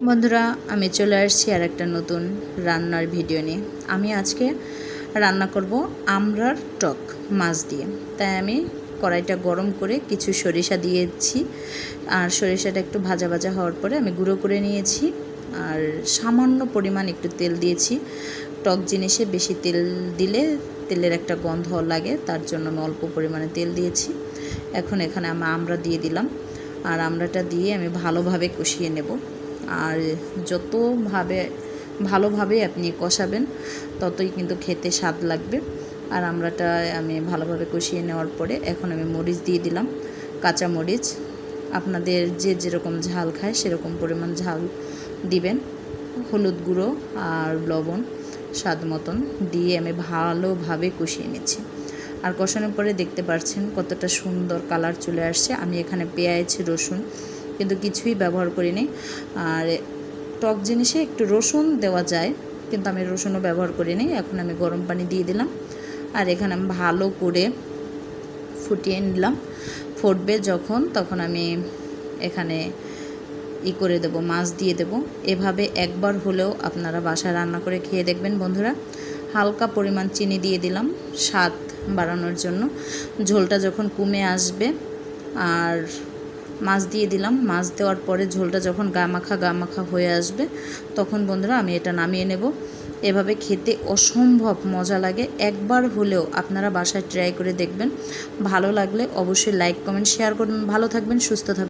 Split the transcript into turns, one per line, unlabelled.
বন্ধুরা, আমি চলে আসছি আর একটা নতুন রান্নার ভিডিও নিয়ে। আমি আজকে রান্না করব আমড়ার টক মাছ দিয়ে। তাই আমি কড়াইটা গরম করে কিছু সরিষা দিয়েছি, আর সরিষাটা একটু ভাজা ভাজা হওয়ার পরে আমি গুঁড়ো করে নিয়েছি, আর সামান্য পরিমাণ একটু তেল দিয়েছি। টক জিনিসে বেশি তেল দিলে তেলের একটা গন্ধ লাগে, তার জন্য আমি অল্প পরিমাণে তেল দিয়েছি। এখন এখানে আমি আমড়া দিয়ে দিলাম, আর আমড়াটা দিয়ে আমি ভালোভাবে কষিয়ে নেব। আর ভালোভাবে আপনি কষাবেন ততই কিন্তু খেতে স্বাদ লাগবে। আর আমড়াটা আমি ভালোভাবে কষিয়ে নেওয়ার পরে এখন আমি মরিচ দিয়ে দিলাম, কাঁচা মরিচ। আপনাদের যে যেরকম ঝাল খায় সেরকম পরিমাণ ঝাল দিবেন। হলুদ গুঁড়ো আর লবণ স্বাদ মতন দিয়ে আমি ভালোভাবে কষিয়ে নিচ্ছি। আর কষানোর পরে দেখতে পাচ্ছেন কতটা সুন্দর কালার চলে আসছে। আমি এখানে পেঁয়াজ রসুন কিন্তু কিছুই ব্যবহার করিনি। আর টক জিনিসে একটু রসুন দেওয়া যায়, কিন্তু আমি রসুনও ব্যবহার করিনি। এখন আমি গরম পানি দিয়ে দিলাম, আর এখানে আমি ভালো করে ফুটিয়ে নিলাম। ফুটবে যখন তখন আমি এখানে করে দেব, মাছ দিয়ে দেব। এভাবে একবার হলেও আপনারা বাসায় রান্না করে খেয়ে দেখবেন বন্ধুরা। হালকা পরিমাণ চিনি দিয়ে দিলাম স্বাদ বাড়ানোর জন্য। ঝোলটা যখন কমে আসবে আর মাছ দিয়ে দিলাম, মাছ দেওয়ার পরে ঝোলটা যখন গামাখা হয়ে আসবে তখন বন্ধুরা আমি এটা নামিয়ে নেব। এভাবে খেতে অসম্ভব মজা লাগে। একবার হলেও আপনারা বাসায় ট্রাই করে দেখবেন। ভালো লাগলে অবশ্যই লাইক কমেন্ট শেয়ার করবেন। ভালো থাকবেন, সুস্থ থাকবেন।